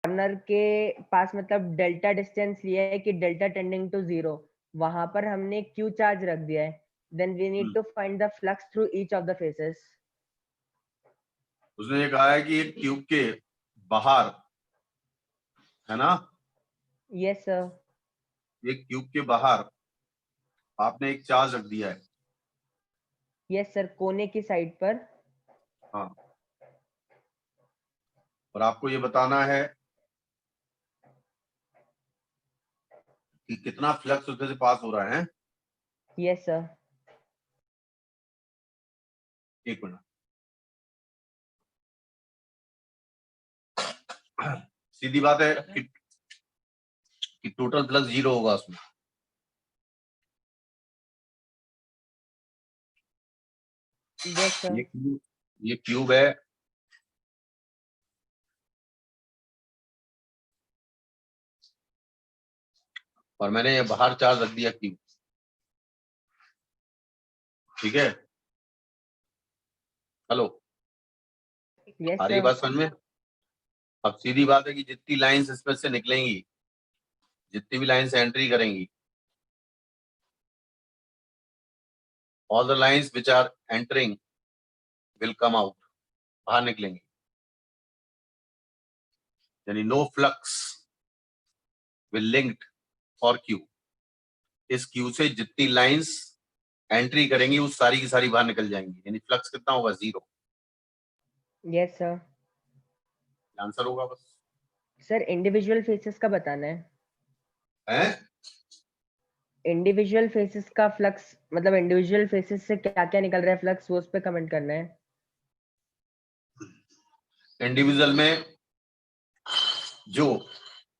Corner के पास मतलब delta distance लिया है कि डेल्टा टेंडिंग टू 0, वहां पर हमने क्यू चार्ज रख दिया है, then we need to find the flux through each of the faces. उसने ये कहा है कि एक क्यूब के बाहर, है ना, यस सर। एक क्यूब के बाहर आपने एक चार्ज रख दिया है। यस सर, कोने की साइड पर। हाँ, और आपको ये बताना है कि कितना फ्लक्स उसमें से पास हो रहा है। Yes sir. एक मिनट, सीधी बात है कि टोटल फ्लक्स 0 होगा उसमें। Yes sir. ये क्यूब है, और मैंने ये बाहर चार्ज रख दिया क्यूब, ठीक है। हेलो, यस आ रही है सर। बात समझ में? अब सीधी बात है कि जितनी लाइंस इसमें से निकलेंगी, जितनी भी लाइंस एंट्री करेंगी, all the lines which are entering will come out, बाहर निकलेंगी, यानी no flux will linked for q. इस क्यू से जितनी लाइंस एंट्री करेंगी वो सारी की सारी बाहर निकल जाएंगी, यानी फ्लक्स कितना होगा? 0। Yes sir. आंसर होगा बस। सर इंडिविजुअल फेसेस का बताना है। हैं? इंडिविजुअल फेसेस का फ्लक्स मतलब इंडिविजुअल फेसेस से क्या क्या निकल रहा है फ्लक्स, वो उस पे कमेंट करना है। इंडिविजुअल में जो,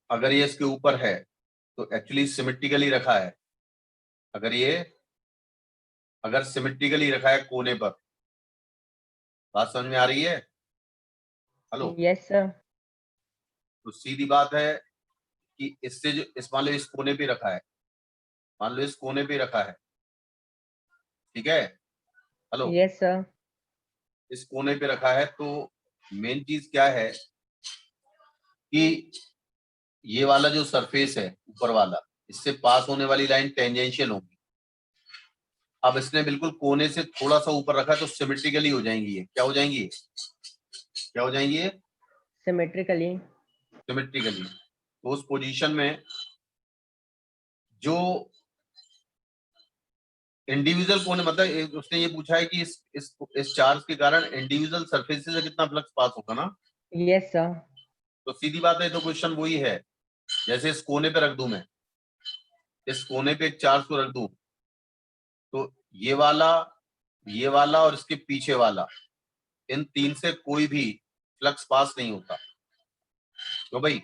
अगर ये इसके ऊपर है तो एक्चुअली सिमेट्रिकली रखा है, अगर सिमेट्रिकली रखा है कोने पर, बात समझ में आ रही है? Hello, yes sir. तो सीधी बात है कि इससे जो इस मान लो इस कोने पे रखा है, मान लो इस कोने पे रखा है, ठीक है। Hello, yes sir. इस कोने पे रखा है, तो मेन चीज क्या है कि ये वाला जो सरफेस है ऊपर वाला, इससे पास होने वाली लाइन टेंजेंशियल होगी। अब इसने बिल्कुल कोने से थोड़ा सा ऊपर रखा है तो सिमेट्रिकली हो जाएंगी। ये क्या हो जाएंगी? क्या हो जाएंगी? ये सिमेट्रिकली। सिमेट्रिकली। तो उस पोजीशन में जो इंडिविजुअल कोने, मतलब उसने ये पूछा है कि इस चार्ज के कारण इंडिविजुअल सरफेसेस से कितना फ्लक्स पास होगा ना। Yes sir. तो सीधी बात है, तो क्वेश्चन वही है, जैसे इस कोने पे रख दूं मैं, इस कोने पे एक चार्ज को रख दूं, तो ये वाला और इसके पीछे वाला, इन तीन से कोई भी फ्लक्स पास नहीं होता। तो भाई,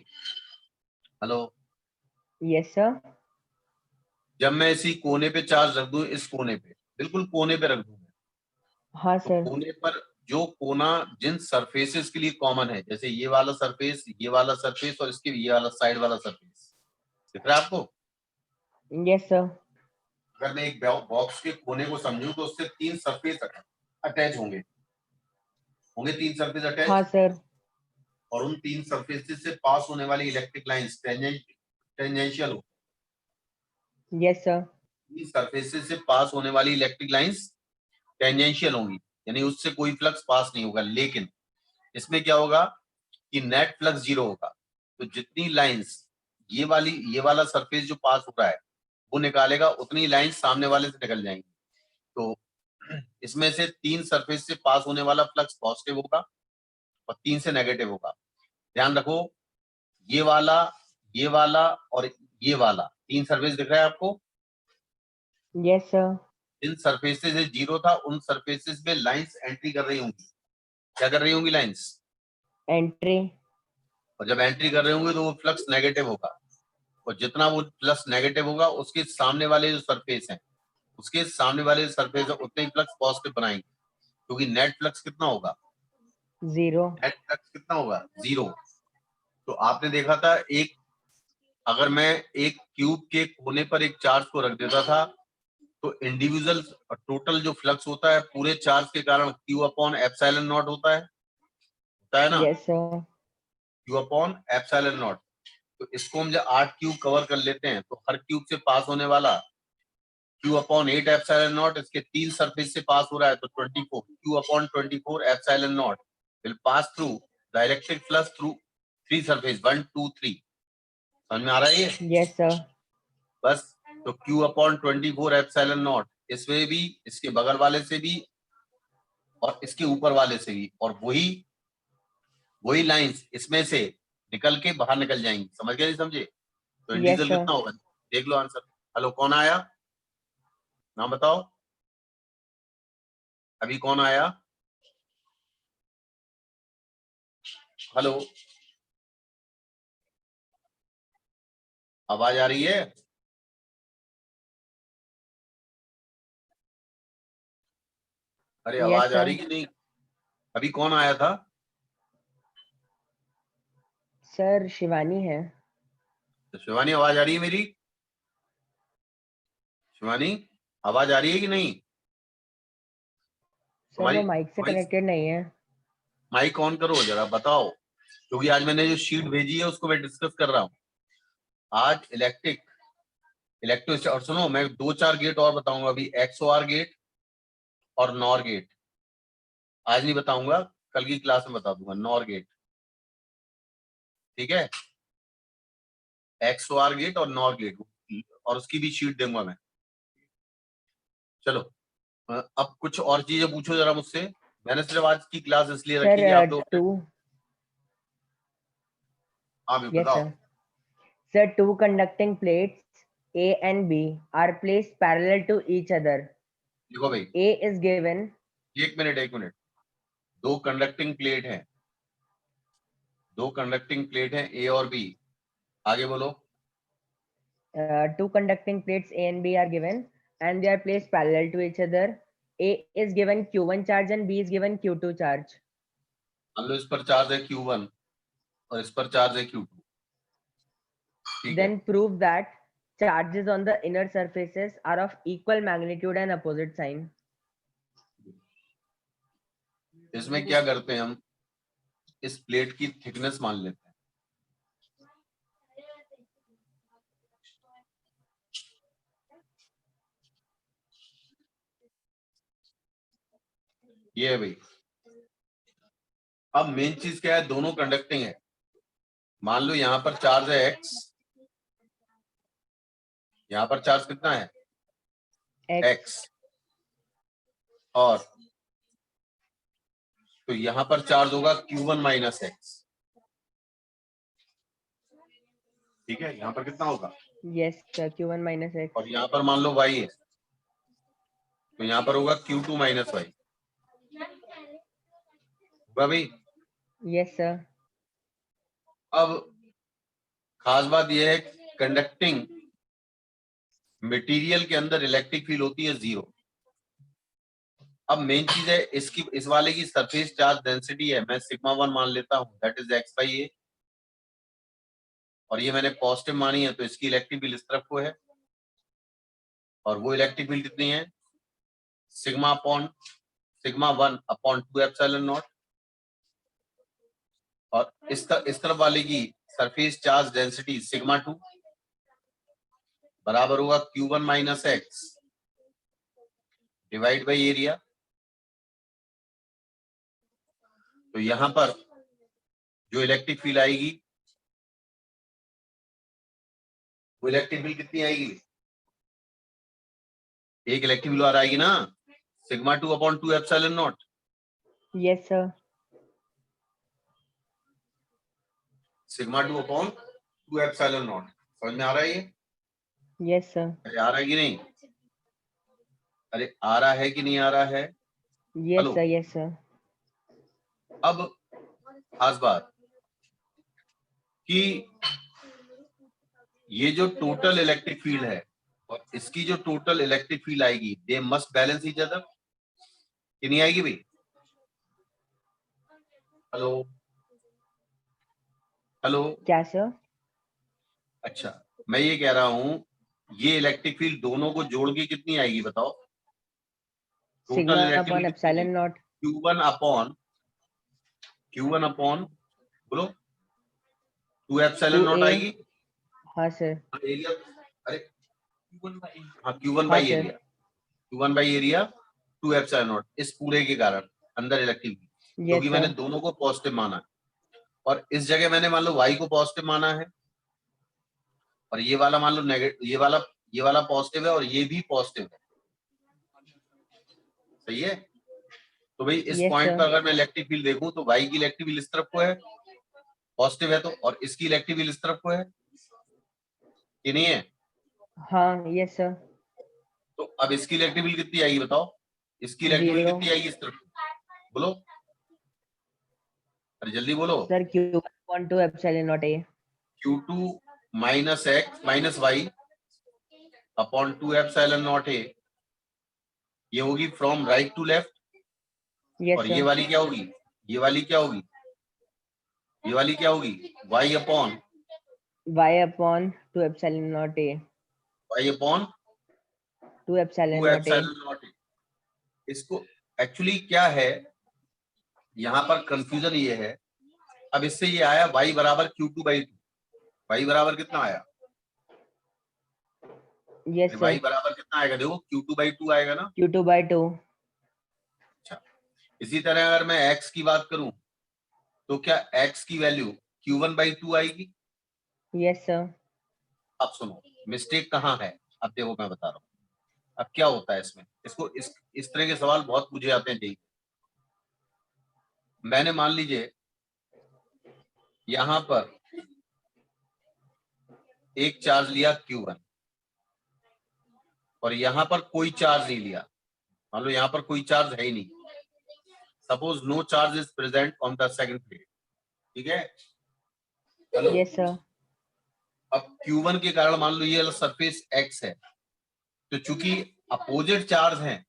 हेलो, यस सर। जब मैं इसी कोने पे चार्ज रख दूं, इस कोने पे, बिल्कुल कोने पे रख दूं, हाँ तो सर। कोने पर जो कोना जिन सरफेसेस के लिए कॉमन है, जैसे ये वाला सरफेस, ये वाला सरफेस और इसके ये वाला साइड वाला सरफेस, दिख रहा है आपको? Yes sir. अगर मैं एक बॉक्स के कोने को समझूं तो उससे 3 सरफेस अटैच होंगे, तीन सरफेस हाँ अटैच, सर। और उन 3 सरफेसेस से पास होने वाली इलेक्ट्रिक लाइंस टेंजेंशियल हो। Yes sir. 3 सरफेसेस से पास होने वाली इलेक्ट्रिक लाइंस टेंजेंशियल होंगी, यानी उससे कोई फ्लक्स पास नहीं होगा। लेकिन इसमें क्या होगा कि नेट फ्लक्स 0 होगा। तो जितनी लाइंस ये वाला सरफेस जो पास हो रहा है वो निकालेगा, उतनी लाइंस सामने वाले से निकल जाएंगी। तो इसमें से 3 सरफेस से पास होने वाला फ्लक्स पॉजिटिव होगा और 3 से नेगेटिव होगा। ध्यान रखो, ये वाला, ये वाला और ये वाला 3 सरफेस दिख रहा है आपको? Yes sir. जिन सरफेसेस से 0 था, उन सरफेसेस में लाइंस एंट्री कर रही होंगी। क्या कर रही होंगी? लाइंस। एंट्री। और जब एंट्री कर रहे होंगे तो वो फ्लक्स नेगेटिव होगा, और जितना वो प्लस नेगेटिव होगा, उसके सामने वाले जो सरफेस है, उसके सामने वाले सरफेस है, उतने ही फ्लक्स पॉजिटिव बनाएंगे, क्योंकि नेट फ्लक्स कितना होगा? 0। नेट फ्लक्स कितना होगा? 0। तो आपने देखा था, अगर मैं एक क्यूब के कोने पर एक चार्ज को रख देता था, तो इंडिविजुअल टोटल जो फ्लक्स होता है पूरे चार्ज के कारण Q अपॉन एप्सिलॉन नॉट होता है ना। Yes sir. Q upon epsilon not. तो इसको हम जब 8 क्यूब कवर कर लेते हैं तो हर क्यूब से पास होने वाला Q अपॉन 8 एप्सिलॉन नॉट, इसके 3 सरफेस से पास हो रहा है तो 24 Q upon 24 epsilon not will pass through the electric flux through 3 surface 1 2 3। समझ में आ रहा है ये? Yes sir. बस, तो Q अपॉन 24 एप्सिलॉन नॉट इसमें भी, इसके बगल वाले से भी और इसके ऊपर वाले से भी, और वही लाइंस इसमें से निकल के बाहर निकल जाएंगी। समझ गए नहीं समझे? तो यस इंटीग्रल सर। कितना होगा? देख लो आंसर। हेलो, कौन आया? नाम बताओ, अभी कौन आया? हेलो, आवाज आ रही है? अरे यस आवाज आ सर। रही कि नहीं? अभी कौन आया था? सर शिवानी है। तो शिवानी, आवाज आ रही है मेरी? शिवानी, आवाज आ रही है कि नहीं? सर वो माइक माइक से माइक कनेक्टेड नहीं है। माइक ऑन करो जरा, बताओ, क्योंकि आज मैंने जो शीट भेजी है उसको मैं डिस्कस कर रहा हूँ। आज इलेक्ट्रो और सुनो, मैं 2-4 गेट और बताऊंगा अभी, XOR गेट और नॉर गेट। आज नहीं बताऊंगा, कल की क्लास में बता दूंगा नॉर गेट। ठीक है, XOR गेट और नॉर गेट, और उसकी भी शीट दूंगा मैं। चलो, अब कुछ और चीजें पूछो जरा मुझसे। मैंने सिर्फ आज की क्लास इसलिए रखी कि आप सर लोग। टू। हाँ भी यस बताओ। Sir. Sir two conducting plates A and B are placed parallel to each other. देखो भाई, A is given. एक मिनट, दो कंडक्टिंग प्लेट है, A और B। आगे बोलो। Two conducting plates A and B are given, and they are placed parallel to each other. A is given Q1 charge and B is given Q2 charge. मान लो इस पर charge है Q1 और इस पर चार्ज है Q2। ठीक है, Then prove that charges on the inner surfaces are of equal magnitude and opposite sign. इसमें क्या करते हैं हम, इस प्लेट की थिकनेस मान लेते हैं। ये है भाई। अब मेन चीज क्या है, दोनों कंडक्टिंग है। मान लो यहाँ पर चार्ज है X, यहाँ पर चार्ज कितना है? X। और तो यहाँ पर चार्ज होगा Q1 माइनस X। ठीक है, यहाँ पर कितना होगा? Yes, sir. Q1 minus X. और यहाँ पर मान लो Y है, तो यहाँ पर होगा Q2 माइनस Y। होगा भाई? Yes, sir. अब खास बात यह है, कंडक्टिंग मटेरियल के अंदर इलेक्ट्रिक फील्ड होती है 0। अब मेन चीज है, इस वाले की सरफेस चार्ज डेंसिटी है, मैं सिग्मा 1 मान लेता हूं, दैट इज X/A। और ये मैंने पॉजिटिव मानी है, तो इसकी इलेक्ट्रिक फील्ड इस तरफ को है, और वो इलेक्ट्रिक फील्ड कितनी है? Sigma 1 upon 2 epsilon naught. और इस तरफ वाले की सरफेस चार्ज डेंसिटी सिग्मा 2 बराबर होगा Q1 minus X divide by area. तो यहां पर जो इलेक्ट्रिक फील्ड आएगी, वो इलेक्ट्रिक फील्ड कितनी आएगी? एक इलेक्ट्रिक फील्ड और आएगी ना, sigma 2 upon 2 epsilon not. Yes, sir. Sigma 2 upon 2 epsilon not. समझ में आ रहा है ये? Yes, sir. अरे आ रहा है कि नहीं? अरे आ रहा है कि नहीं आ रहा है? Yes, hello, sir. Yes, sir. अब खास बात कि ये जो टोटल इलेक्ट्रिक फील्ड है और इसकी जो टोटल इलेक्ट्रिक फील्ड आएगी, they must balance each other, कि नहीं आएगी भाई? Hello hello. क्या सर? अच्छा, मैं ये कह रहा हूं, ये इलेक्ट्रिक फील्ड दोनों को जोड़ के कितनी आएगी बताओ? Total Sigma electric upon field कितनी epsilon आएगी? naught. Q1 अपॉन बोलो 2 एप्सिलॉन नॉट आएगी। हाँ सर। एरिया, अरे हाँ Q1 हाँ by sir. Area, Q1 by area 2 epsilon not, इस पूरे के कारण अंदर इलेक्ट्रिक, क्योंकि यस मैंने सर। दोनों को पॉजिटिव माना है और इस जगह मैंने मान लो y को पॉजिटिव माना है और ये वाला मान लो नेगेटिव, ये वाला पॉजिटिव है और ये भी पॉजिटिव है, सही है। तो भाई इस यस पॉइंट सर। पर अगर मैं इलेक्ट्रिक फील्ड देखूं तो y की इलेक्ट्रिक फील्ड इस तरफ को है, पॉजिटिव है तो, और इसकी इलेक्ट्रिक फील्ड इस तरफ को है कि नहीं है। हाँ यस सर। तो अब इसकी इलेक्ट्रिक फील्ड कितनी आएगी बताओ, इसकी इलेक्ट्रिक फील्ड 0 कितनी आएगी इस तरफ, बोलो, अरे जल्दी बोलो। Sir, Q1/2 epsilon naught a. Q2 minus x minus y upon 2 epsilon naught a, ये होगी from right to left, yes और ये सर। वाली क्या होगी, ये वाली क्या होगी, ये वाली क्या होगी, y upon Y/2 epsilon naught A. y upon 2 epsilon 2 not a. Epsilon naught ए। इसको एक्चुअली क्या है, यहाँ पर कंफ्यूजन ये है, अब इससे ये आया y बराबर Q2/2, y बराबर कितना आया, यस सर। y बराबर कितना आएगा, देखो Q2/2 आएगा ना। Q2/2। अच्छा, इसी तरह अगर मैं x की बात करूं तो क्या x की वैल्यू Q1/2 आएगी। Yes sir. अब सुनो मिस्टेक कहाँ है, अब देखो मैं बता रहा हूँ अब क्या होता है इसमें, इसको इस तरह के सवाल बहुत पूछे जाते हैं। ठीक, मैंने मान लीजिए यहां पर एक चार्ज लिया Q1 और यहां पर कोई चार्ज नहीं लिया, मान लो यहां पर कोई चार्ज है ही नहीं, suppose no charge is present on the second plate, ठीक है। चलो, यस सर। अब Q1 के कारण मान लो ये सरफेस X है, तो चूंकि अपोजिट चार्ज हैं,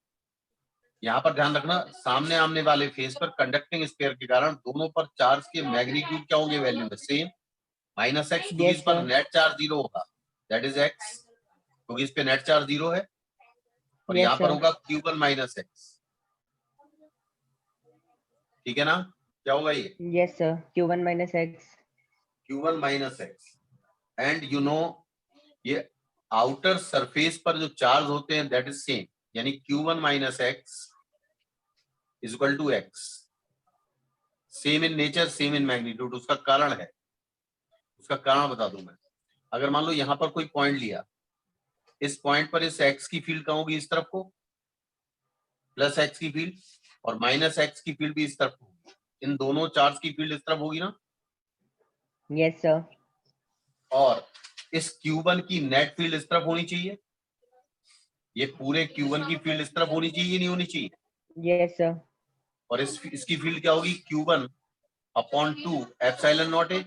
यहाँ पर ध्यान रखना सामने आमने वाले फेस पर कंडक्टिंग स्फीयर के कारण दोनों पर चार्ज के मैग्नीट्यूड क्या होंगे, वैल्यू है सेम, माइनस एक्स, क्योंकि इस यस पर सर। नेट चार्ज जीरो होगा, दैट इज एक्स, क्योंकि इस पे नेट चार्ज जीरो है, और यहाँ यस पर सर। होगा Q1 माइनस एक्स, ठीक है ना, क्या होगा ये yes sir. Q1 - x। Q1 minus x, and you know ये आउटर सरफेस पर जो चार्ज होते हैं दैट इज सेम, यानी Q1 minus x is equal to x, same in nature same in magnitude. उसका कारण है, उसका कारण बता दूं मैं, अगर मान लो यहाँ पर कोई पॉइंट लिया, इस पॉइंट पर इस एक्स की फील्ड कहाँ होगी, इस तरफ को, प्लस एक्स की फील्ड, और माइनस एक्स की फील्ड भी इस तरफ होगी, इन दोनों चार्ज की फील्ड इस तरफ होगी ना, यस सर। और इस Q1 की नेट फील्ड इस तरफ होनी चाहिए, ये पूरे Q1 की फील्ड इस तरफ होनी चाहिए, नहीं होनी चाहिए, यस सर। और इसकी फील्ड क्या होगी, Q1 अपॉन 2 एप्सिलॉन नॉट ए,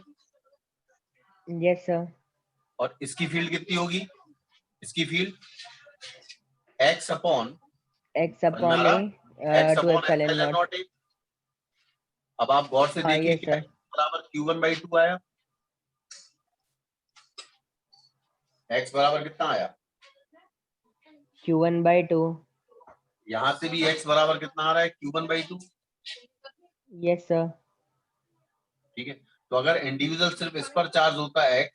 यस सर। और इसकी फील्ड कितनी होगी, इसकी फील्ड x अपॉन, समझ में आ रहा, x 2 upon epsilon epsilon not. Not a. अब आप गौर से हाँ देखिए यस क्या सर। x बराबर Q1/2 आया, x बराबर कितना आया, Q1/2। यहां से भी x बराबर कितना आ रहा है, Q1/2, यस सर। ठीक है। तो अगर इंडिविजुअल सिर्फ इस पर चार्ज होता x,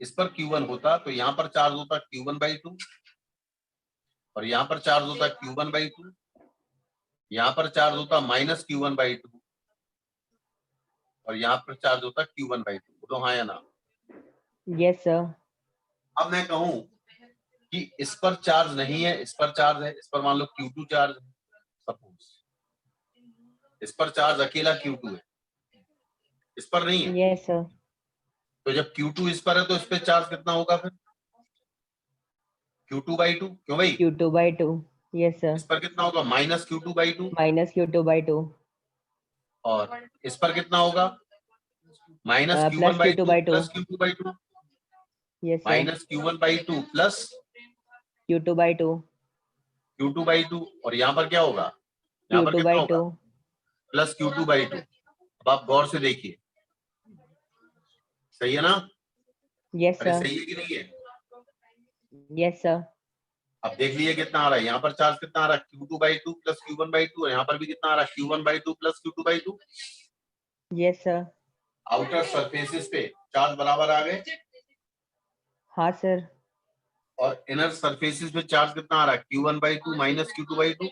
इस पर Q1 होता, तो यहाँ पर चार्ज होता Q1/2, और यहाँ पर चार्ज होता Q1/2, यहाँ पर चार्ज होता माइनस Q1/2, और यहाँ पर चार्ज होता Q1/2, बोलो हाँ या ना। Yes sir. अब मैं कहूं कि इस पर चार्ज नहीं है, इस पर चार्ज है, इस पर मान लो Q2 चार्ज है, सपोज इस पर चार्ज अकेला Q2 है, इस पर नहीं है, यस सर। तो जब Q2 इस पर है तो इस पे चार्ज कितना होगा फिर, Q2/2, क्यों भाई, Q2/2। Yes sir. इस पर कितना होगा, माइनस Q2/2, -Q2/2। और इस पर कितना होगा, minus plus Q1/2 Q2/2। Plus Q2/2, yes sir. Minus Q1/2 plus Q2/2। Q2/2, और यहाँ पर क्या होगा, यहाँ पर कितना होगा, Q2/2। Plus Q2/2। अब आप गौर से देखिए, सही है ना, यस अरे सर। सही है कि नहीं है, यस सर। अब देख लीजिए कितना आ रहा है, यहाँ पर चार्ज कितना आ रहा है, Q2/2 प्लस Q1/2, और यहाँ पर भी कितना आ रहा है, Q1/2 plus Q2/2। Yes sir. Outer surfaces पे चार्ज बराबर आ गए हाँ सर। और इनर सरफेसेस पे चार्ज कितना आ रहा है, Q1/2 minus Q2/2।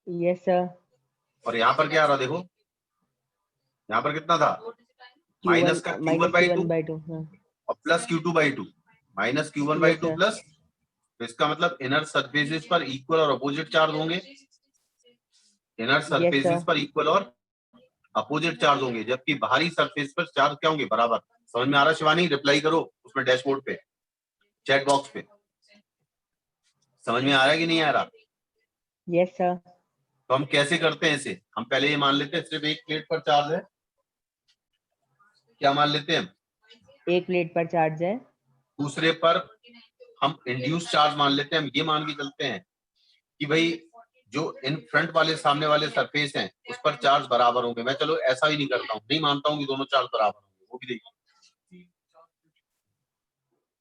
Yes sir. और यहाँ पर क्या आ रहा देखो, यहाँ पर कितना था, माइनस का माइनस Q1/2 Q1/2। हाँ। और plus Q2/2, minus yes Q1/2 sir. Plus. तो इसका मतलब इनर सरफेसेस पर इक्वल और अपोजिट चार्ज होंगे, इनर यस सरफेसेस सर। पर इक्वल और अपोजिट चार्ज होंगे, जबकि बाहरी सरफेस पर चार्ज क्या होंगे, बराबर। समझ में आ रहा शिवानी, रिप्लाई करो उसमें डैशबोर्ड पे, चैट बॉक्स पे। समझ में आ रहा है कि नहीं आ रहा? Yes sir. तो हम कैसे करते हैं इसे, हम पहले ये मान लेते हैं सिर्फ एक प्लेट पर चार्ज है, क्या मान लेते हैं हम, एक प्लेट पर चार्ज है। दूसरे पर हम इंड्यूस चार्ज मान लेते हैं। हम ये मान के चलते हैं कि भाई जो इन फ्रंट वाले सामने वाले सरफेस हैं उस पर चार्ज बराबर होंगे। मैं चलो ऐसा ही नहीं करता हूँ, नहीं मानता हूँ कि दोनों चार्ज बराबर होंगे, वो भी देखिए।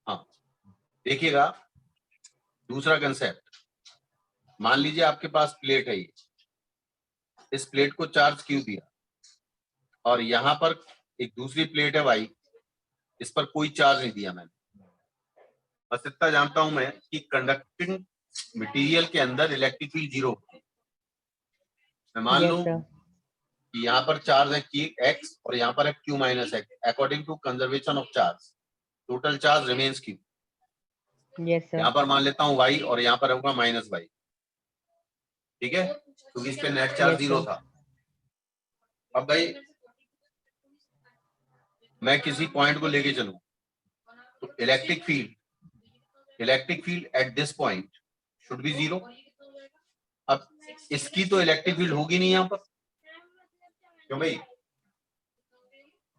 हाँ देखिएगा, दूसरा कंसेप्ट, मान लीजिए आपके पास प्लेट है, ये इस प्लेट को चार्ज क्यू दिया और यहाँ पर एक दूसरी प्लेट है वाई, इस पर कोई चार्ज नहीं दिया मैंने। बस इतना जानता हूं मैं कि कंडक्टिंग मटेरियल के अंदर इलेक्ट्रिक फील्ड 0 होती है। मैं मान यस लूं सर। कि यहाँ पर चार्ज है X और यहाँ पर है Q-X, according to conservation of charge total charge remains Q। Yes sir. यहाँ पर मान लेता हूँ Y और यहाँ पर होगा -Y, ठीक है, क्योंकि इस पे नेट चार्ज यस 0 सर। था। अब भाई मैं किसी पॉइंट को लेके चलूं तो electric field at this point should be 0। अब इसकी तो इलेक्ट्रिक फील्ड होगी नहीं यहाँ पर, क्यों भाई,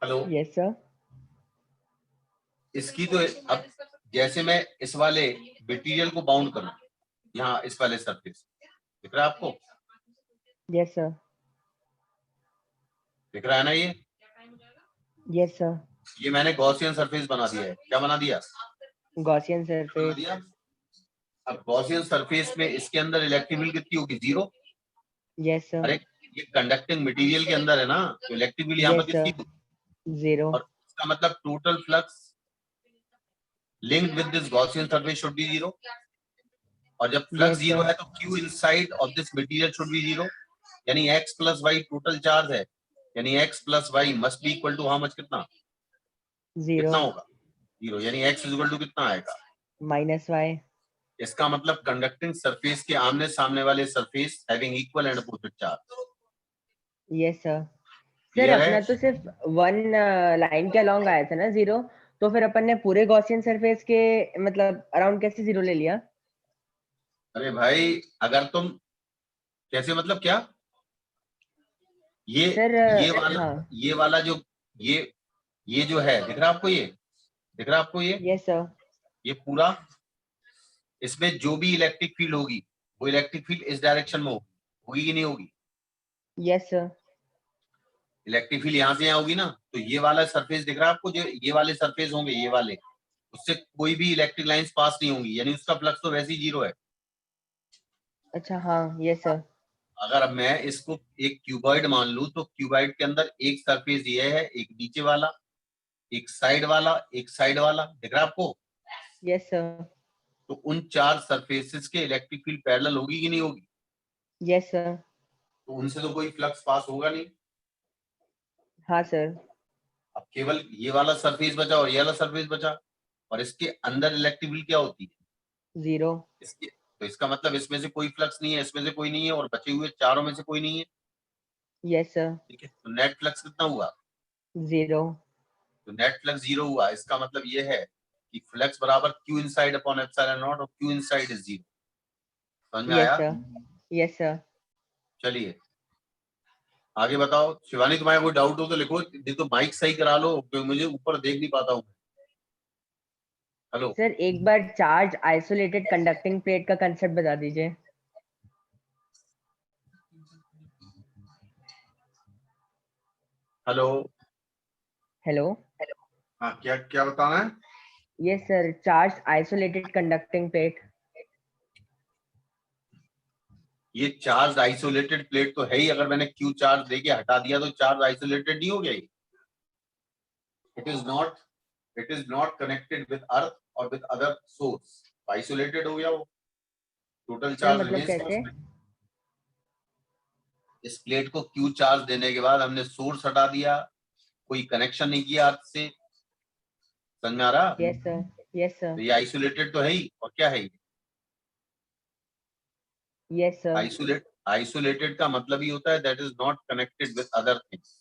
हेलो, यस सर। इसकी तो अब जैसे मैं इस वाले मटेरियल को बाउंड करूं यहाँ इस वाले सरफेस, दिख रहा है आपको, यस सर। दिख रहा है ना ये यस सर। ये मैंने गॉसियन सरफेस बना दिया है। क्या बना दिया, गॉसियन बना सरफेस। दिया। अब गॉसियन सरफेस में इसके अंदर इलेक्ट्रिक फील्ड कितनी होगी, 0। Yes sir. अरे ये कंडक्टिंग मटेरियल के अंदर है ना, तो इलेक्ट्रिक फील्ड यहाँ पर यस कितनी सर। होगी, 0। और इसका मतलब total flux linked with this Gaussian surface should be 0। और जब फ्लक्स यस 0 सर। है तो Q inside of this material should be 0, यानी X plus Y total charge है, यानी X plus Y must be equal to how much, कितना 0 कितना होगा, 0, यानी X इज इक्वल टू कितना आएगा, -Y। इसका मतलब कंडक्टिंग सरफेस के आमने सामने वाले surface having equal and opposite charge. Yes sir. Sir clear है? अपना तो सिर्फ वन लाइन के अलोंग आया था ना 0, तो फिर अपन ने पूरे गॉसियन सरफेस के मतलब अराउंड कैसे 0 ले लिया? अरे भाई अगर तुम कैसे, मतलब क्या, ये सर ये वाला हाँ। ये वाला जो ये ये जो है, दिख रहा है आपको, ये दिख रहा है आपको, यस सर। ये पूरा, इसमें जो भी इलेक्ट्रिक फील्ड होगी वो इलेक्ट्रिक फील्ड इस डायरेक्शन में होगी, होगी कि नहीं होगी, यस सर। इलेक्ट्रिक फील्ड यहाँ से यहाँ होगी ना। तो ये वाला सरफेस दिख रहा है आपको, जो ये वाले सरफेस होंगे ये वाले, उससे कोई भी इलेक्ट्रिक लाइंस पास नहीं होंगी, यानी उसका फ्लक्स तो वैसे ही 0 है। अच्छा हाँ। Yes sir. अगर मैं इसको एक क्यूबॉइड मान लूं तो क्यूबॉइड के अंदर एक सरफेस ये है, एक नीचे वाला, एक साइड वाला, एक साइड वाला, दिख रहा है आपको। Yes sir. तो उन 4 सरफेसेस के इलेक्ट्रिक फील्ड पैरेलल होगी कि नहीं होगी, यस सर। तो उनसे तो कोई फ्लक्स पास होगा नहीं। हाँ सर। अब केवल ये वाला सरफेस बचा और ये वाला सरफेस बचा, और इसके अंदर इलेक्ट्रिक फील्ड क्या होती है, 0। इसके, तो इसका मतलब इसमें से कोई फ्लक्स नहीं है, इसमें से कोई नहीं है, और बचे हुए चारों में से कोई नहीं है। Yes sir. ठीक है, तो नेट फ्लक्स कितना हुआ, 0। तो नेट फ्लक्स 0 हुआ। इसका मतलब ये है कि फ्लक्स बराबर Q inside upon epsilon naught, और Q इनसाइड इज 0। समझ में यस आया? सर। Yes sir. चलिए आगे बताओ शिवानी, तुम्हारा कोई डाउट हो तो लिखो, नहीं तो माइक सही करा लो क्योंकि मुझे ऊपर देख नहीं पाता हूँ। हेलो, सर एक बार चार्ज आइसोलेटेड कंडक्टिंग प्लेट का कंसेप्ट बता दीजिए। Hello, hello. हाँ क्या क्या बताना है, yes sir, charge isolated conducting plate. ये चार्ज आइसोलेटेड प्लेट तो है ही, अगर मैंने Q चार्ज देके हटा दिया तो चार्ज आइसोलेटेड नहीं हो गया ये? it is not connected with earth or with other source, isolated हो गया वो, total सर charge मतलब remains कैसे? constant। इस प्लेट को Q चार्ज देने के बाद हमने सोर्स हटा दिया, कोई कनेक्शन नहीं किया अर्थ से, समझ में आ रहा? यस सर, यस तो सर, ये आइसोलेटेड तो है ही, और क्या है ये? यस सर, आइसोलेटेड का मतलब ही होता है that is not connected with other things,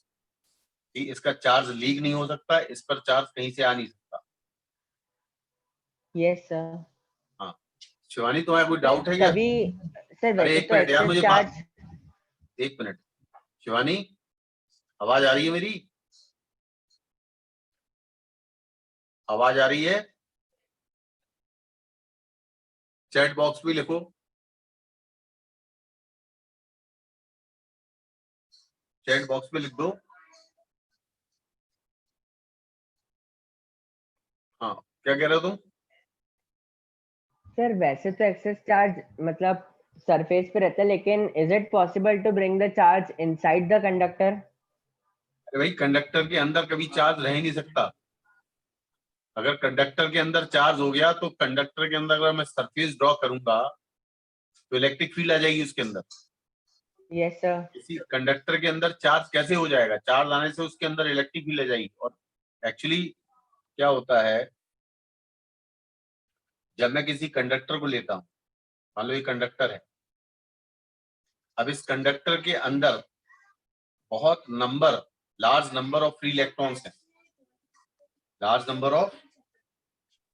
इसका चार्ज लीक नहीं हो सकता, इस पर चार्ज कहीं से आ नहीं सकता। Yes sir. हाँ शिवानी, तुम्हारा कोई डाउट है क्या? तभी सर अरे वैसे एक तो मिनट यार, एक्सेस मुझे चार्ज। बात, एक मिनट शिवानी, आवाज आ रही है मेरी? आवाज आ रही है? चैट बॉक्स में लिखो, चैट बॉक्स में लिख दो। हाँ क्या कह रहे हो तुम? सर वैसे तो एक्सेस चार्ज मतलब सरफेस पे रहता है, लेकिन is it possible to bring the charge inside the conductor? अरे भाई, कंडक्टर के अंदर कभी चार्ज रह ही नहीं सकता। अगर कंडक्टर के अंदर चार्ज हो गया तो कंडक्टर के अंदर अगर मैं सरफेस ड्रॉ करूंगा तो इलेक्ट्रिक फील्ड आ जाएगी उसके अंदर। Yes sir. किसी कंडक्टर के अंदर चार्ज कैसे हो जाएगा? चार्ज आने से उसके अंदर इलेक्ट्रिक फील्ड आ जाएगी। और एक्चुअली क्या होता है, जब मैं किसी कंडक्टर को लेता हूं, मान लो ये कंडक्टर है, अब इस कंडक्टर के अंदर बहुत large number of free electrons हैं, large number of free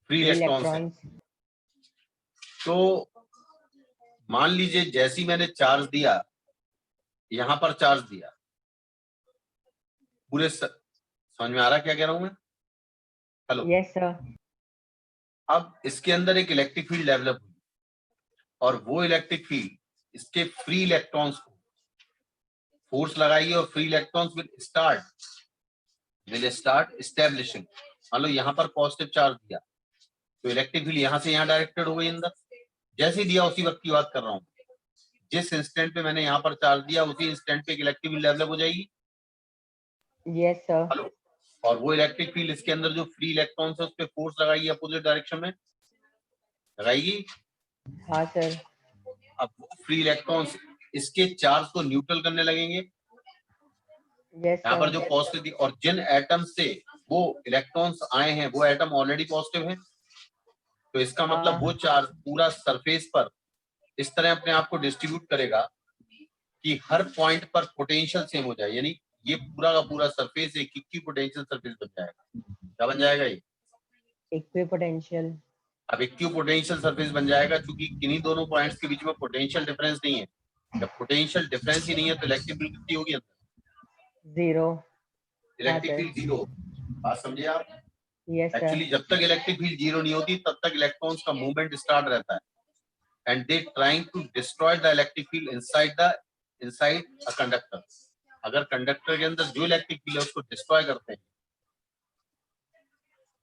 free electrons हैं। इलेक्ट्रॉन्स। तो मान लीजिए जैसे ही मैंने चार्ज दिया, यहां पर चार्ज दिया, समझ में आ रहा है क्या कह रहा हूं मैं? हेलो। Yes sir. अब इसके अंदर एक इलेक्ट्रिक फील्ड डेवलप हुई, और वो इलेक्ट्रिक फील्ड इसके फ्री इलेक्ट्रॉन्स को फोर्स लगाएगी, और free electrons will start establishing. मान लो यहाँ पर पॉजिटिव चार्ज दिया तो इलेक्ट्रिक फील्ड यहाँ से यहाँ डायरेक्टेड हो गई अंदर, जैसे दिया उसी वक्त की बात कर रहा हूँ, जिस इंस्टेंट पे मैंने यहाँ पर चार्ज दिया उसी इंस्टेंट पे इलेक्ट्रिक फील्ड डेवलप हो जाएगी। Yes sir. हेलो। और वो इलेक्ट्रिक फील्ड इसके अंदर जो फ्री इलेक्ट्रॉन्स है उस पर फोर्स लगाएगी, अपोजिट डायरेक्शन में लगाएगी। हाँ सर। अब वो फ्री इलेक्ट्रॉन्स इसके चार्ज को न्यूट्रल करने लगेंगे, यस यहाँ पर सर। जो पॉजिटिव, और जिन एटम से वो इलेक्ट्रॉन्स आए हैं वो एटम ऑलरेडी पॉजिटिव है, तो इसका मतलब वो चार्ज पूरा सरफेस पर इस तरह अपने आप को डिस्ट्रीब्यूट करेगा कि हर पॉइंट पर पोटेंशियल सेम हो जाए, यानी ये पूरा का पूरा सरफेस एक इक्विपोटेंशियल सरफेस बन जाएगा। क्या बन जाएगा ये? इक्विपोटेंशियल। अब इक्विपोटेंशियल सरफेस बन जाएगा, क्योंकि किन्हीं दोनों पॉइंट्स के बीच में पोटेंशियल डिफरेंस नहीं है। जब पोटेंशियल डिफरेंस ही नहीं है तो इलेक्ट्रिक फील्ड कितनी होगी? जीरो। Electric field zero. बात समझिए आप? Yes sir. एक्चुअली जब तक इलेक्ट्रिक फील्ड जीरो नहीं होती तब तक इलेक्ट्रॉन्स का मूवमेंट स्टार्ट रहता है, and they trying to destroy the electric field inside a conductor. अगर कंडक्टर के अंदर जो इलेक्ट्रिक फील्ड है उसको डिस्ट्रॉय करते हैं,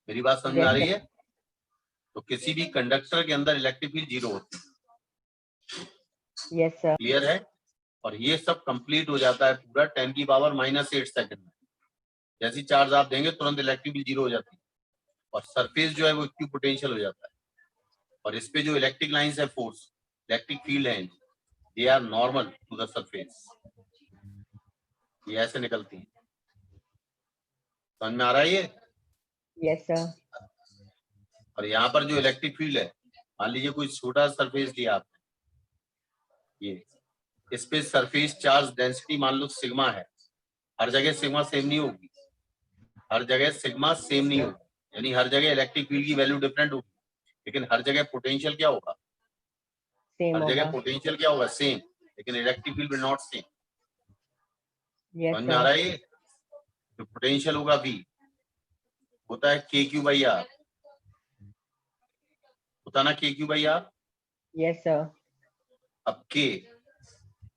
मेरी बात समझ में आ रही है? तो किसी भी कंडक्टर के अंदर इलेक्ट्रिक फील्ड जीरो होती है। Yes sir. क्लियर है? और ये सब कंप्लीट हो जाता है पूरा 10⁻⁸ सेकंड में। जैसी चार्ज आप देंगे तुरंत इलेक्ट्रिक फील्ड जीरो हो जाती है, और सरफेस जो है वो इक्विपोटेंशियल हो जाता है। और इस पे जो इलेक्ट्रिक लाइंस है, फोर्स इलेक्ट्रिक फील्ड है, they are normal to the surface, ये ऐसे निकलती है। समझ में आ रहा है ये? Yes sir. और यहाँ पर जो इलेक्ट्रिक फील्ड है, मान लीजिए कोई छोटा सरफेस लिया आपने, ये इस पे सरफेस चार्ज डेंसिटी मान लो सिग्मा है, हर जगह सिग्मा सेम नहीं होगी, हर जगह सिग्मा सेम नहीं होगी, यानी हर जगह इलेक्ट्रिक फील्ड की वैल्यू डिफरेंट होगी, लेकिन हर जगह पोटेंशियल क्या होगा? सेम हर जगह होगा। पोटेंशियल क्या होगा? सेम। लेकिन electric field will not same. Yes समझ में आ सर। रहा है ये? जो पोटेंशियल होगा V होता है KQ/R, होता ना KQ/R। Yes sir. अब K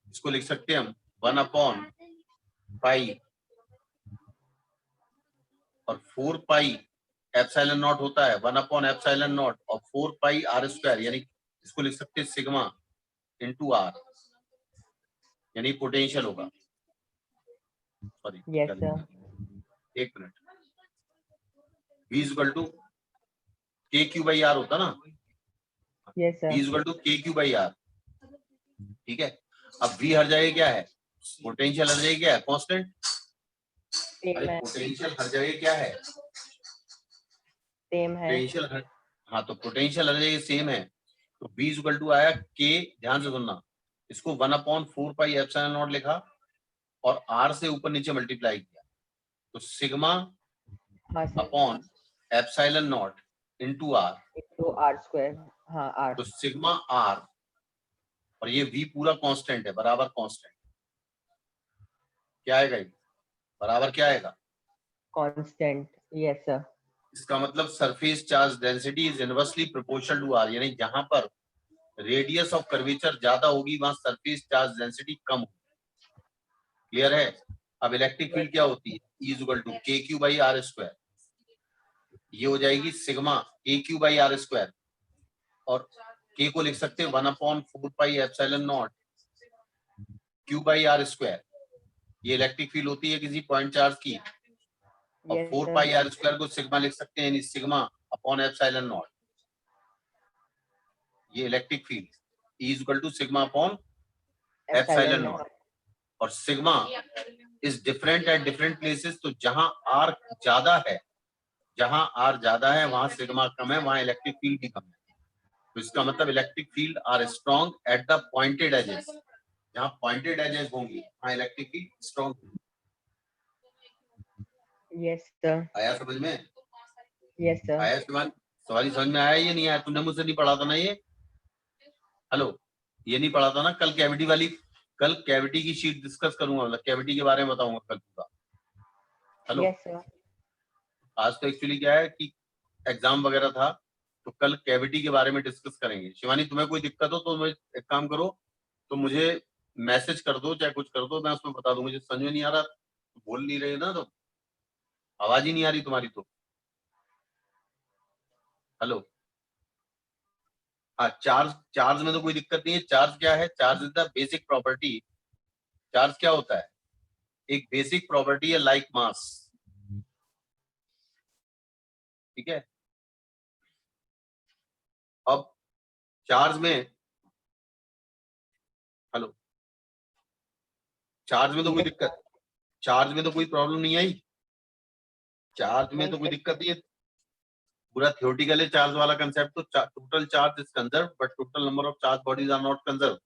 इसको लिख सकते हैं हम 1/पाई, और 4 पाई एप्सिलॉन नॉट होता है 1/एप्सिलॉन नॉट, और 4 पाई R², यानी इसको लिख सकते हैं सिग्मा इंटू R, यानी पोटेंशियल होगा। Sorry yes sir. एक मिनट, V equal to K Q by R होता ना, yes V sir, equal to K Q by R, ठीक है। अब V हर जगह क्या है, पोटेंशियल हर जगह क्या है, कांस्टेंट। अरे सेम है, पोटेंशियल हर जगह क्या है, सेम है, पोटेंशियल हर, हाँ तो पोटेंशियल हर जगह सेम है, तो V इक्वल टू आया के, ध्यान से सुनना, इसको 1/4 पाई एप्सिलॉन नॉट लिखा और R से ऊपर नीचे मल्टीप्लाई किया, तो सिग्मा हाँ sir, upon epsilon not into R, तो आर स्क्वायर, हाँ आर, तो सिग्मा R, और ये V पूरा कांस्टेंट है, बराबर कांस्टेंट, क्या आएगा ये, बराबर क्या आएगा, कांस्टेंट, यस सर, इसका मतलब surface charge density is inversely proportional to R, यानी जहां पर रेडियस ऑफ कर्वेचर ज्यादा होगी वहां सरफेस चार्ज डेंसिटी कम होगी। क्लियर है। अब इलेक्ट्रिक फील्ड क्या होती है, E equal to K Q by r square, ये हो जाएगी सिग्मा के क्यू बाई आर स्क्वायर, और के को लिख सकते हैं 1/4 pi epsilon naught q by r square, ये इलेक्ट्रिक फील्ड होती है किसी पॉइंट चार्ज की, और yes 4 sir, pi r square को सिग्मा लिख सकते हैं, यानी सिग्मा अपॉन एप्सिलॉन नॉट, ये electric field E equal to sigma upon epsilon naught, और sigma is different at different places, तो जहां R ज्यादा है, जहां R ज्यादा है वहां सिग्मा कम है, वहां इलेक्ट्रिक फील्ड भी कम है, तो इसका मतलब electric field are strong at the pointed edges, जहां पॉइंटेड एजेस होंगी वहां electric field strong. Yes sir, आया समझ में, यस सर, आया समझ, सॉरी समझ में आया, ये नहीं आया, तुमने मुझसे नहीं पढ़ा था ना ये, हेलो, ये नहीं पढ़ा था ना, कल कैविटी वाली, कल कैविटी की शीट डिस्कस करूंगा, मतलब कैविटी के बारे में बताऊंगा कल पूरा, हेलो। यस सर, आज तो एक्चुअली क्या है कि एग्जाम वगैरह था, तो कल कैविटी के बारे में डिस्कस करेंगे। शिवानी तुम्हें कोई दिक्कत हो तो एक काम करो, तो मुझे मैसेज कर दो, चाहे कुछ कर दो, मैं उसमें बता दूं, मुझे समझ में नहीं आ रहा, बोल नहीं रहे ना, तो आवाज ही नहीं आ रही तुम्हारी तो, हेलो। हाँ, चार्ज, चार्ज में तो कोई दिक्कत नहीं है, चार्ज क्या है, charge is the basic property, charge क्या होता है, एक बेसिक प्रॉपर्टी है लाइक मास, ठीक है। अब चार्ज में, हेलो, चार्ज में तो कोई यस सर, दिक्कत, चार्ज में तो कोई प्रॉब्लम नहीं आई, चार्ज में नहीं तो कोई सर, दिक्कत नहीं है, पूरा थियोरेटिकल है चार्ज वाला कंसेप्ट, तो total charge is conserve but total number of charge bodies are not conserve,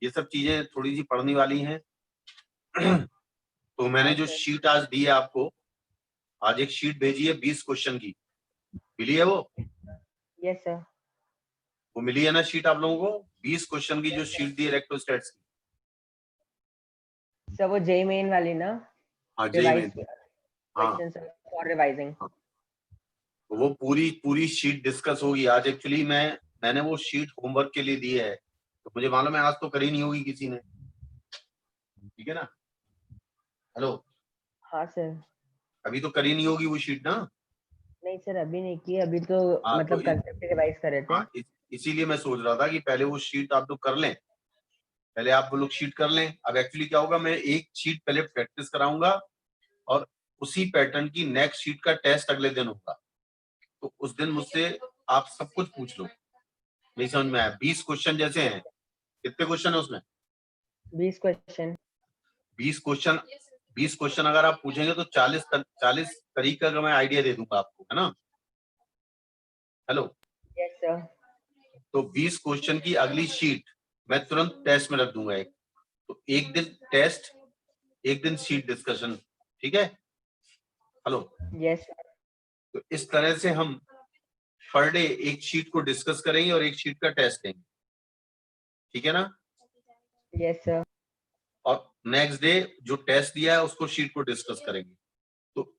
ये सब चीजें थोड़ी सी पढ़ने वाली हैं। तो मैंने हाँ जो सर, शीट आज दी है आपको, आज एक शीट भेजी है 20 क्वेश्चन की, मिली है यस सर, वो मिली है ना शीट आप लोगों को, 20 क्वेश्चन की जो शीट दी है इलेक्ट्रोस्टैट्स की, सर वो जे मेन वाली ना, हाँ जेई रिवाइज में, हाँ क्वेश्चन सर फॉर रिवाइजिंग, हाँ, तो वो पूरी पूरी शीट डिस्कस होगी आज, एक्चुअली मैंने वो शीट होमवर्क के लिए दी है, तो मुझे मालूम है आज तो करी नहीं होगी किसी ने, ठीक है ना, हेलो, हाँ सर, अभी तो करी नहीं होगी वो शीट ना, नहीं सर अभी नहीं की, अभी तो हाँ तो मतलब कंसेप्ट रिवाइज कर रहे थे, हाँ इसीलिए मैं सोच रहा था कि पहले वो शीट आप लोग कर लें, पहले आप वो लोग शीट कर लें। अब एक्चुअली क्या होगा, मैं एक शीट पहले प्रैक्टिस कराऊंगा और उसी पैटर्न की नेक्स्ट शीट का टेस्ट अगले दिन होगा, तो उस दिन मुझसे आप सब कुछ पूछ लो, नहीं समझ में आया, 20 क्वेश्चन जैसे हैं, कितने क्वेश्चन है उसमें, 20 क्वेश्चन, 20 क्वेश्चन, 20 क्वेश्चन अगर आप पूछेंगे तो 40 तरीके का मैं आइडिया दे दूंगा आपको, है ना, हेलो। यस सर, तो 20 क्वेश्चन की अगली शीट मैं तुरंत टेस्ट में रख दूंगा एक, तो एक दिन टेस्ट, एक दिन शीट डिस्कशन, ठीक है, हेलो। यस तो इस तरह से हम पर डे एक शीट को डिस्कस करेंगे और एक शीट का टेस्ट देंगे, ठीक है ना, यस सर, और नेक्स्ट डे जो टेस्ट दिया है उसको शीट को डिस्कस करेंगे, तो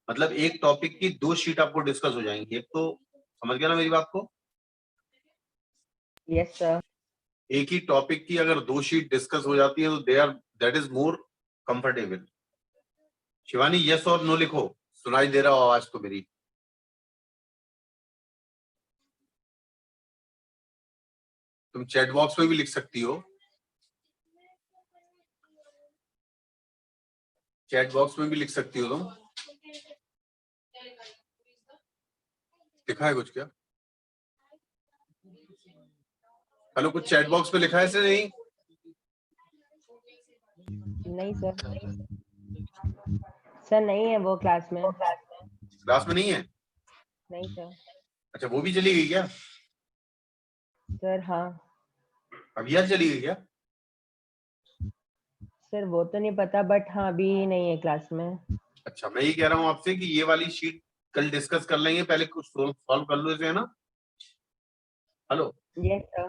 मतलब एक टॉपिक की 2 शीट आपको डिस्कस हो जाएंगी, एक तो समझ गया ना मेरी बात को, यस सर, एक ही टॉपिक की अगर 2 शीट डिस्कस हो जाती है तो that is more comfortable. Shivani yes और नो लिखो, सुनाई दे रहा हो आवाज तो मेरी, तुम चैट बॉक्स में भी लिख सकती हो, चैट बॉक्स में भी लिख सकती हो तुम, लिखा है कुछ क्या? हेलो, कुछ चैट बॉक्स पे लिखा है ऐसे? नहीं नहीं सर, सर नहीं है वो क्लास में। क्लास में नहीं है? नहीं सर। अच्छा, वो भी चली गई क्या? सर हाँ। अभी यार चली गई क्या? सर वो तो नहीं पता, बट हाँ अभी नहीं है क्लास में। अच्छा, मैं ये कह रहा हूँ आपसे कि ये वाली शीट कल डिस्कस कर लेंगे, पहले कुछ सॉल्व कर लो इसे, है ना? Hello, yes sir.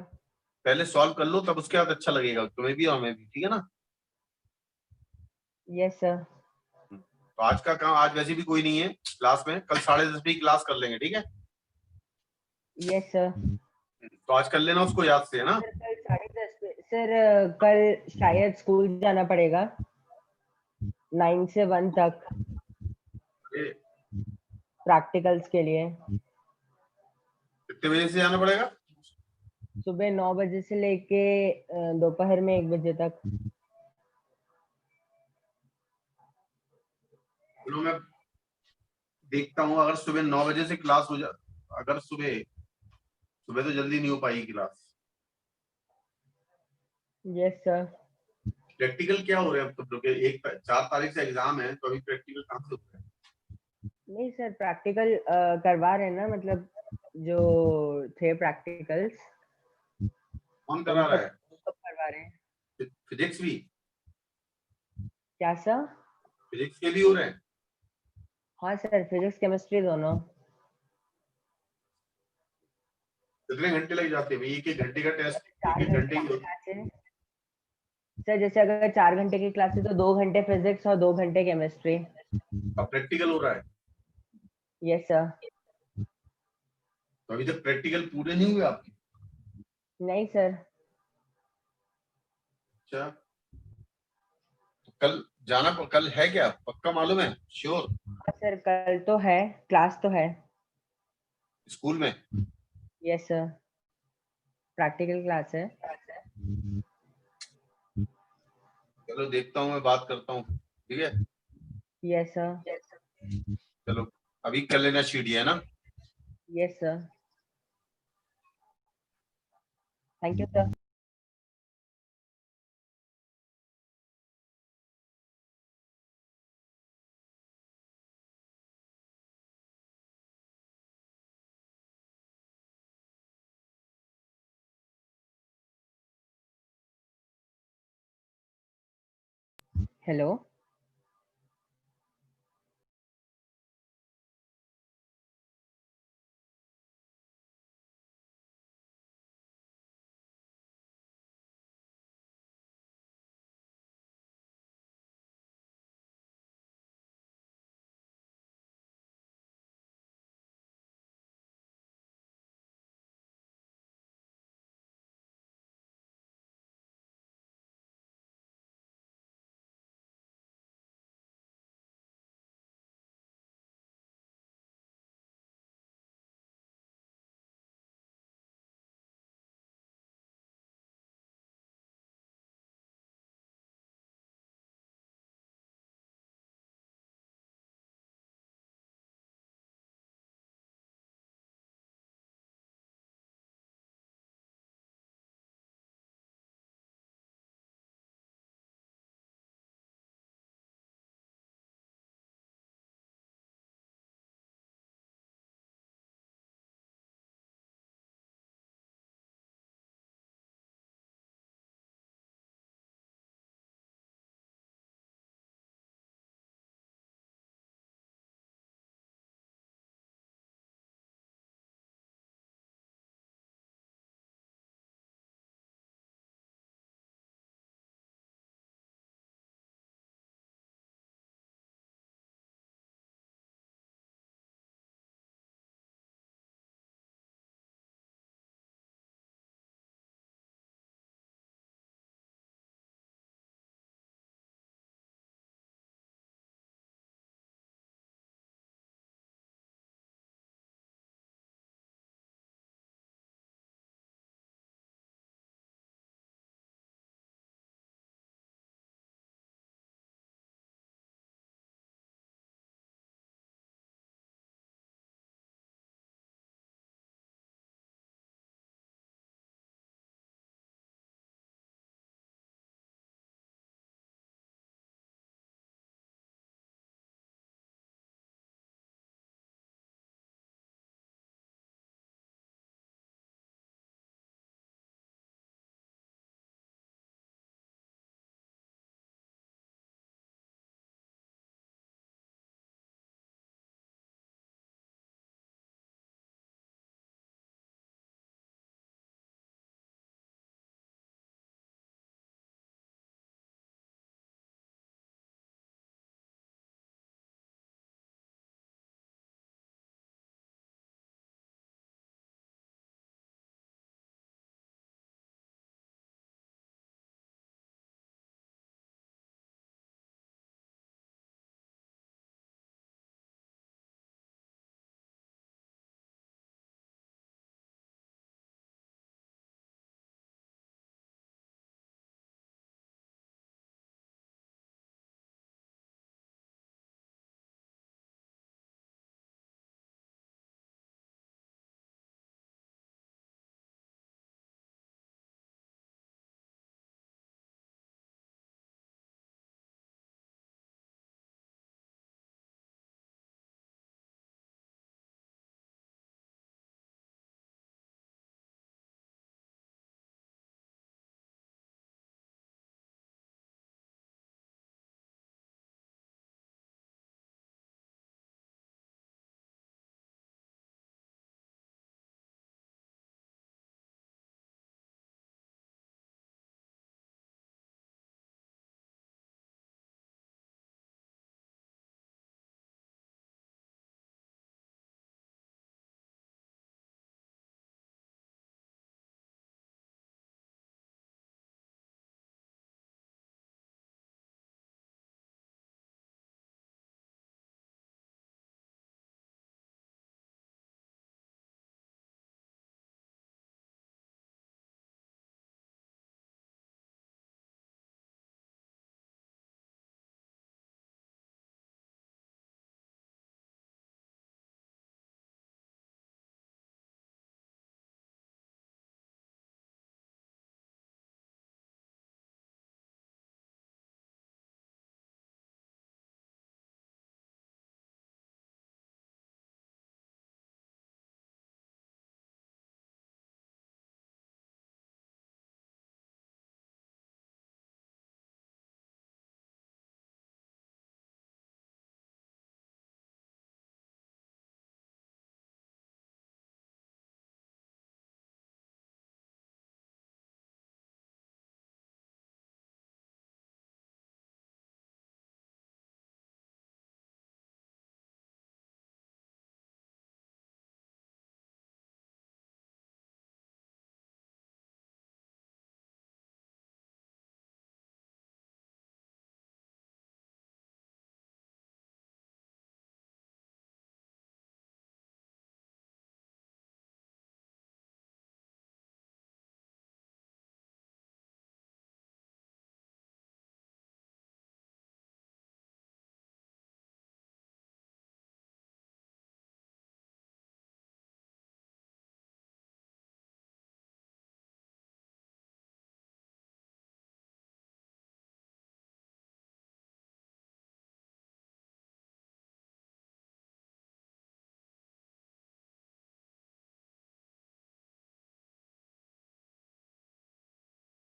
पहले सॉल्व कर लो, तब उसके बाद अच्छा लगेगा तुम्हें भी और हमें भी, ठीक है ना? Yes sir. तो आज का काम, आज वैसे भी कोई नहीं है क्लास में, कल 10:30 बजे क्लास कर लेंगे, ठीक है? Yes sir. तो आज कर लेना उसको याद से, है ना? सर कल 10:30 पे सर, कल शायद स्कूल जाना पड़ेगा 9 से 1 तक अरे, प्रैक्टिकल्स के लिए। कितने बजे से जाना पड़ेगा? सुबह 9 बजे से लेके दोपहर में 1 बजे तक। चलो, मैं देखता हूँ, अगर सुबह 9 बजे से क्लास हो जा, अगर सुबह सुबह तो जल्दी नहीं हो पाएगी क्लास। Yes sir. प्रैक्टिकल क्या हो रहे हैं अब तुम लोग के? 4 तारीख से एग्जाम है, तो अभी प्रैक्टिकल कहाँ से हो रहा है? नहीं सर, प्रैक्टिकल करवा रहे हैं ना, मतलब जो थे प्रैक्टिकल्स कौन करा उनको रहा है? उनको करवा रहे हैं। फिजिक्स भी? क्या सर? फिजिक्स के भी हो रहे हैं? हाँ सर, फिजिक्स केमिस्ट्री दोनों। कितने घंटे लग जाते हैं भाई? एक एक घंटे का टेस्ट, एक 4 एक घंटे घंटे की की? क्लास है सर, जैसे अगर 4 घंटे की क्लास है तो 2 घंटे फिजिक्स और 2 घंटे केमिस्ट्री। अब प्रैक्टिकल हो रहा है? Yes sir. तो अभी तक प्रैक्टिकल पूरे नहीं हुए आपके? नहीं सर। अच्छा, तो कल जाना, कल है क्या, पक्का मालूम है? श्योर? हाँ सर, कल तो है, क्लास तो है। स्कूल में? यस सर, प्रैक्टिकल क्लास है। चलो देखता हूँ, मैं बात करता हूँ, ठीक है? Yes sir. चलो, अभी कर लेना शीट, है ना? Yes sir. Thank you sir. Hello.